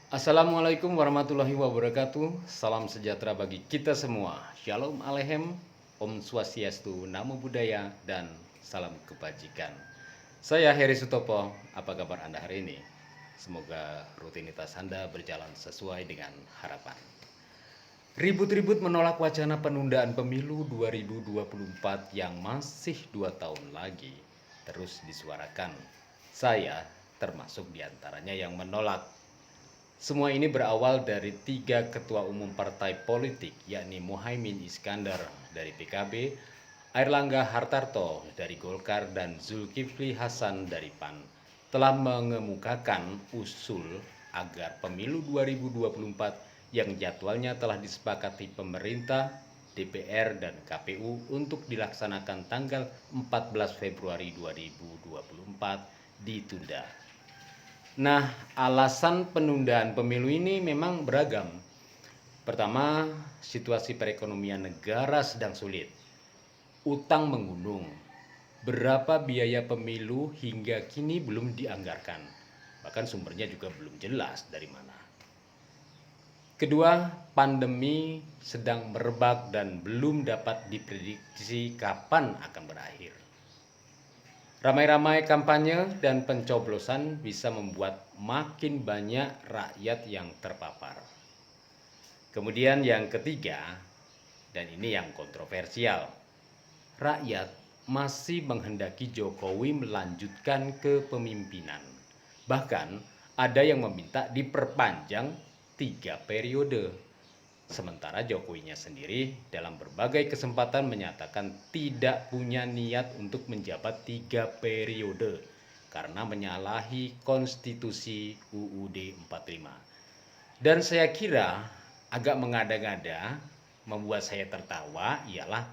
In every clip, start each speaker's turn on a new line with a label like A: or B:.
A: Assalamualaikum warahmatullahi wabarakatuh. Salam sejahtera bagi kita semua. Shalom Aleichem, Om Swastiastu, Namo Buddhaya, dan salam kebajikan. Saya Heri Sutopo. Apa kabar Anda hari ini? Semoga rutinitas Anda berjalan sesuai dengan harapan. Ribut-ribut menolak wacana penundaan pemilu 2024 yang masih 2 tahun lagi terus disuarakan. Saya termasuk diantaranya yang menolak. Semua ini berawal dari 3 ketua umum partai politik, yakni Muhaimin Iskandar dari PKB, Airlangga Hartarto dari Golkar, dan Zulkifli Hasan dari PAN, telah mengemukakan usul agar pemilu 2024 yang jadwalnya telah disepakati pemerintah, DPR, dan KPU untuk dilaksanakan tanggal 14 Februari 2024 ditunda. Nah, alasan penundaan pemilu ini memang beragam. Pertama, situasi perekonomian negara sedang sulit. Utang menggunung. Berapa biaya pemilu hingga kini belum dianggarkan. Bahkan sumbernya juga belum jelas dari mana. Kedua, pandemi sedang merebak dan belum dapat diprediksi kapan akan berakhir. Ramai-ramai kampanye dan pencoblosan bisa membuat makin banyak rakyat yang terpapar. Kemudian yang ketiga, dan ini yang kontroversial, rakyat masih menghendaki Jokowi melanjutkan kepemimpinan. Bahkan ada yang meminta diperpanjang 3 periode. Sementara Jokowinya sendiri dalam berbagai kesempatan menyatakan tidak punya niat untuk menjabat 3 periode karena menyalahi konstitusi UUD 45. Dan saya kira agak mengada-ngada, membuat saya tertawa ialah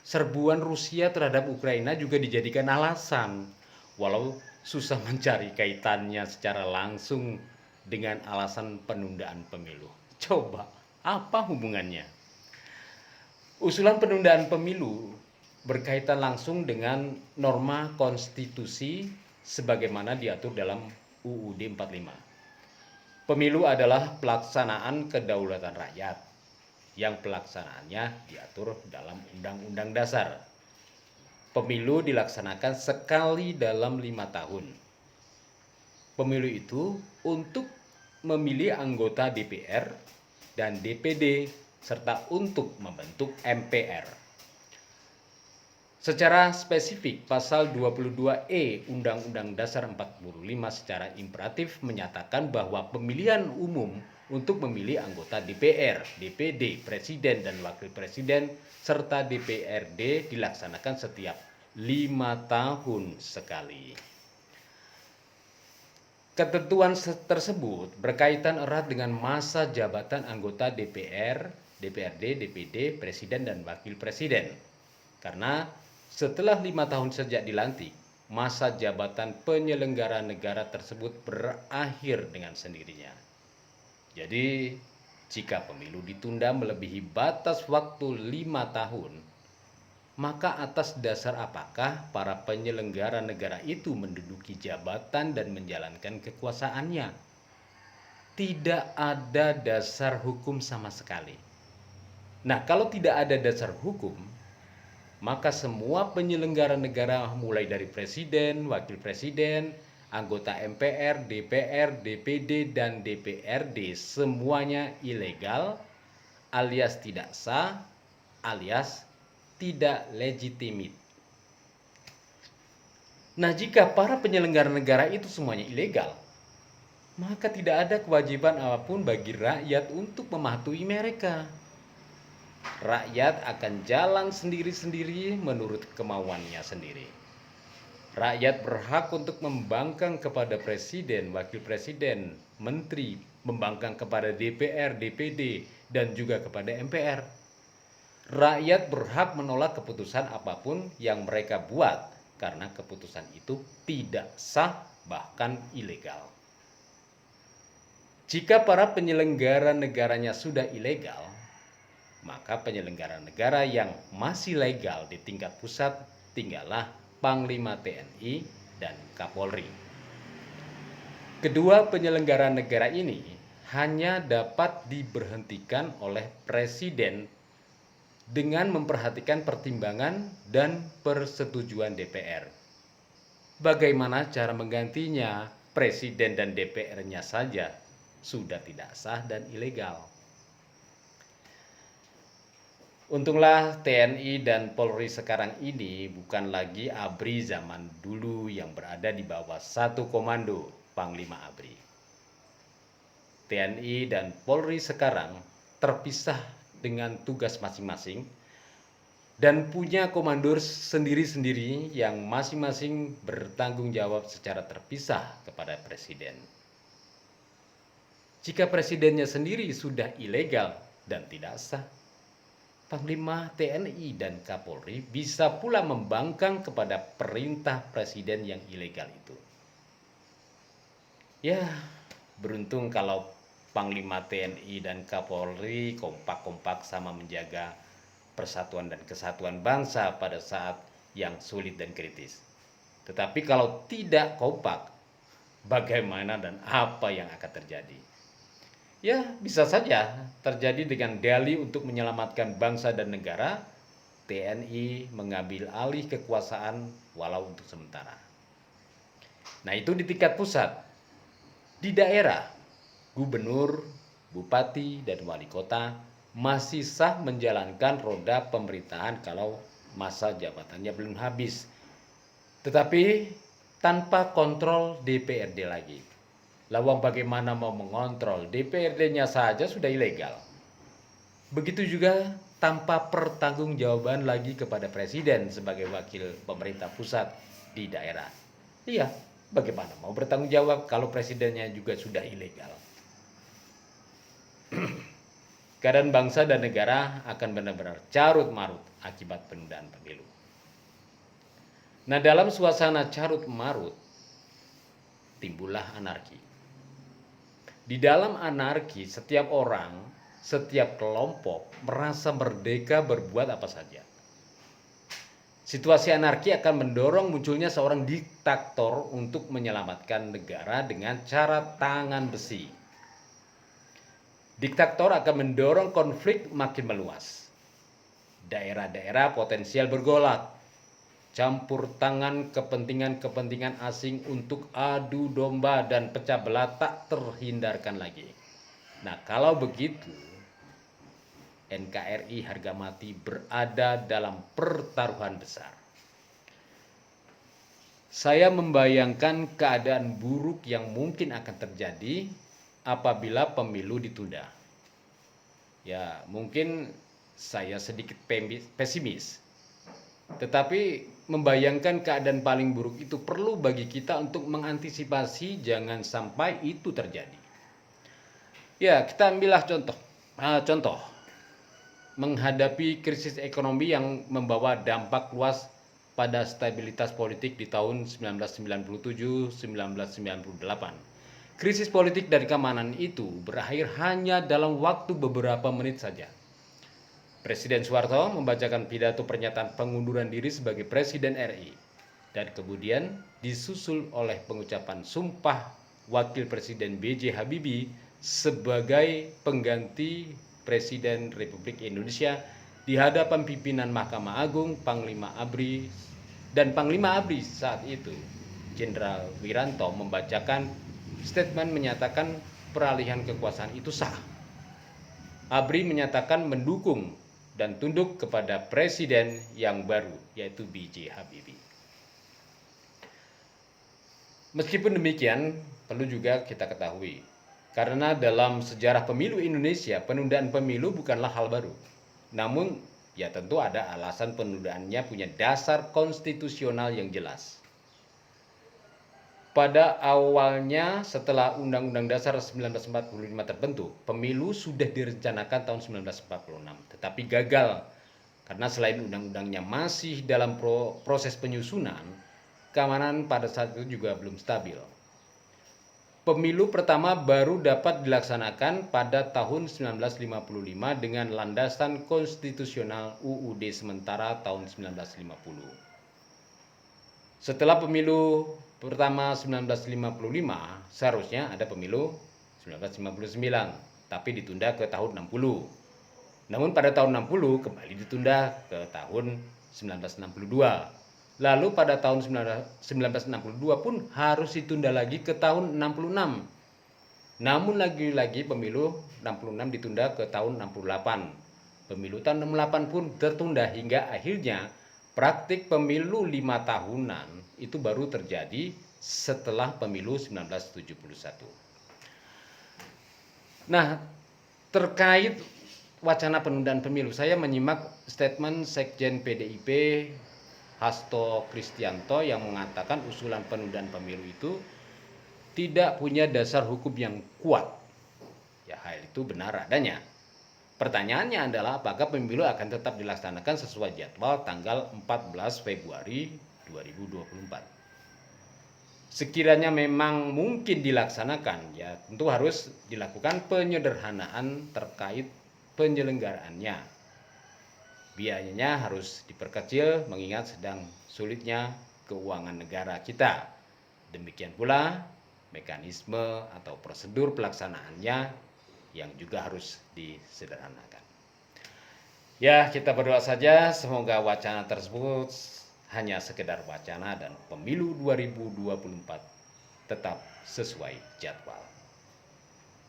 A: serbuan Rusia terhadap Ukraina juga dijadikan alasan. Walau susah mencari kaitannya secara langsung dengan alasan penundaan pemilu. Coba, apa hubungannya? Usulan penundaan pemilu berkaitan langsung dengan norma konstitusi sebagaimana diatur dalam UUD 45. Pemilu adalah pelaksanaan kedaulatan rakyat yang pelaksanaannya diatur dalam Undang-Undang Dasar. Pemilu dilaksanakan sekali dalam 5 tahun. Pemilu itu untuk memilih anggota DPR dan DPD serta untuk membentuk MPR. Secara spesifik, pasal 22E Undang-Undang Dasar 45 secara imperatif menyatakan bahwa pemilihan umum untuk memilih anggota DPR, DPD, Presiden dan Wakil Presiden serta DPRD dilaksanakan setiap 5 tahun sekali. Ketentuan tersebut berkaitan erat dengan masa jabatan anggota DPR, DPRD, DPD, Presiden, dan Wakil Presiden. Karena setelah 5 tahun sejak dilantik, masa jabatan penyelenggara negara tersebut berakhir dengan sendirinya. Jadi, jika pemilu ditunda melebihi batas waktu 5 tahun, maka atas dasar apakah para penyelenggara negara itu menduduki jabatan dan menjalankan kekuasaannya? Tidak ada dasar hukum sama sekali. Nah, kalau tidak ada dasar hukum, maka semua penyelenggara negara mulai dari presiden, wakil presiden, anggota MPR, DPR, DPD, dan DPRD semuanya ilegal alias tidak sah alias tidak legitimit. Nah, jika para penyelenggara negara itu semuanya ilegal, maka tidak ada kewajiban apapun bagi rakyat untuk mematuhi mereka. Rakyat akan jalan sendiri-sendiri menurut kemauannya sendiri. Rakyat berhak untuk membangkang kepada presiden, wakil presiden, menteri, membangkang kepada DPR, DPD, dan juga kepada MPR. Rakyat berhak menolak keputusan apapun yang mereka buat karena keputusan itu tidak sah bahkan ilegal. Jika para penyelenggara negaranya sudah ilegal, maka penyelenggara negara yang masih legal di tingkat pusat tinggallah Panglima TNI dan Kapolri. Kedua penyelenggara negara ini hanya dapat diberhentikan oleh Presiden dengan memperhatikan pertimbangan dan persetujuan DPR. Bagaimana cara menggantinya? Presiden dan DPR-nya saja sudah tidak sah dan ilegal. Untunglah TNI dan Polri sekarang ini bukan lagi ABRI zaman dulu yang berada di bawah satu komando Panglima ABRI. TNI dan Polri sekarang terpisah dengan tugas masing-masing dan punya komandor sendiri-sendiri yang masing-masing bertanggung jawab secara terpisah kepada Presiden. Jika Presidennya sendiri sudah ilegal dan tidak sah, Panglima TNI dan Kapolri bisa pula membangkang kepada perintah Presiden yang ilegal itu. Ya, beruntung kalau Panglima TNI dan Kapolri kompak-kompak sama menjaga persatuan dan kesatuan bangsa pada saat yang sulit dan kritis. Tetapi kalau tidak kompak, bagaimana dan apa yang akan terjadi? Ya, bisa saja terjadi dengan dalih untuk menyelamatkan bangsa dan negara, TNI mengambil alih kekuasaan walau untuk sementara. Nah, itu di tingkat pusat. Di daerah, gubernur, bupati, dan wali kota masih sah menjalankan roda pemerintahan kalau masa jabatannya belum habis. Tetapi tanpa kontrol DPRD lagi. Lawang bagaimana mau mengontrol, DPRD-nya saja sudah ilegal. Begitu juga tanpa pertanggungjawaban lagi kepada Presiden sebagai wakil pemerintah pusat di daerah. Iya, bagaimana mau bertanggung jawab kalau Presidennya juga sudah ilegal? Keadaan bangsa dan negara akan benar-benar carut marut akibat penundaan pemilu. Nah, dalam suasana carut marut, timbullah anarki. Di dalam anarki, setiap orang, setiap kelompok merasa merdeka berbuat apa saja. Situasi anarki akan mendorong munculnya seorang diktator untuk menyelamatkan negara dengan cara tangan besi. Diktator akan mendorong konflik makin meluas. Daerah-daerah potensial bergolak, campur tangan kepentingan-kepentingan asing untuk adu domba dan pecah belah tak terhindarkan lagi. Nah, kalau begitu, NKRI harga mati berada dalam pertaruhan besar. Saya membayangkan keadaan buruk yang mungkin akan terjadi apabila pemilu ditunda. Ya, mungkin saya sedikit pesimis. Tetapi membayangkan keadaan paling buruk itu perlu bagi kita untuk mengantisipasi jangan sampai itu terjadi. Ya, kita ambillah contoh menghadapi krisis ekonomi yang membawa dampak luas pada stabilitas politik di tahun 1997-1998. Krisis politik dari keamanan itu berakhir hanya dalam waktu beberapa menit saja. Presiden Soeharto membacakan pidato pernyataan pengunduran diri sebagai Presiden RI dan kemudian disusul oleh pengucapan sumpah Wakil Presiden B.J. Habibie sebagai pengganti Presiden Republik Indonesia di hadapan pimpinan Mahkamah Agung, Panglima ABRI, dan Panglima ABRI saat itu, Jenderal Wiranto, membacakan statement menyatakan peralihan kekuasaan itu sah. ABRI menyatakan mendukung dan tunduk kepada presiden yang baru, yaitu B.J. Habibie. Meskipun demikian, perlu juga kita ketahui, karena dalam sejarah pemilu Indonesia, penundaan pemilu bukanlah hal baru. Namun, ya tentu ada alasan penundaannya punya dasar konstitusional yang jelas. Pada awalnya setelah Undang-Undang Dasar 1945 terbentuk, pemilu sudah direncanakan tahun 1946, tetapi gagal karena selain undang-undangnya masih dalam proses penyusunan, keamanan pada saat itu juga belum stabil. Pemilu pertama baru dapat dilaksanakan pada tahun 1955 dengan landasan konstitusional UUD sementara tahun 1950. Setelah pemilu pertama 1955, seharusnya ada pemilu 1959, tapi ditunda ke tahun 60. Namun pada tahun 60 kembali ditunda ke tahun 1962. Lalu pada tahun 1962 pun harus ditunda lagi ke tahun 66. Namun lagi-lagi pemilu 66 ditunda ke tahun 68. Pemilu tahun 68 pun tertunda hingga akhirnya praktik pemilu 5 tahunan itu baru terjadi setelah pemilu 1971. Nah, terkait wacana penundaan pemilu, saya menyimak statement Sekjen PDIP Hasto Kristianto yang mengatakan usulan penundaan pemilu itu tidak punya dasar hukum yang kuat. Ya, hal itu benar adanya. Pertanyaannya adalah apakah pemilu akan tetap dilaksanakan sesuai jadwal tanggal 14 Februari 2024. Sekiranya memang mungkin dilaksanakan, ya tentu harus dilakukan penyederhanaan terkait penyelenggaraannya. Biayanya harus diperkecil mengingat sedang sulitnya keuangan negara kita. Demikian pula mekanisme atau prosedur pelaksanaannya yang juga harus disederhanakan. Ya, kita berdoa saja semoga wacana tersebut hanya sekedar wacana dan pemilu 2024 tetap sesuai jadwal.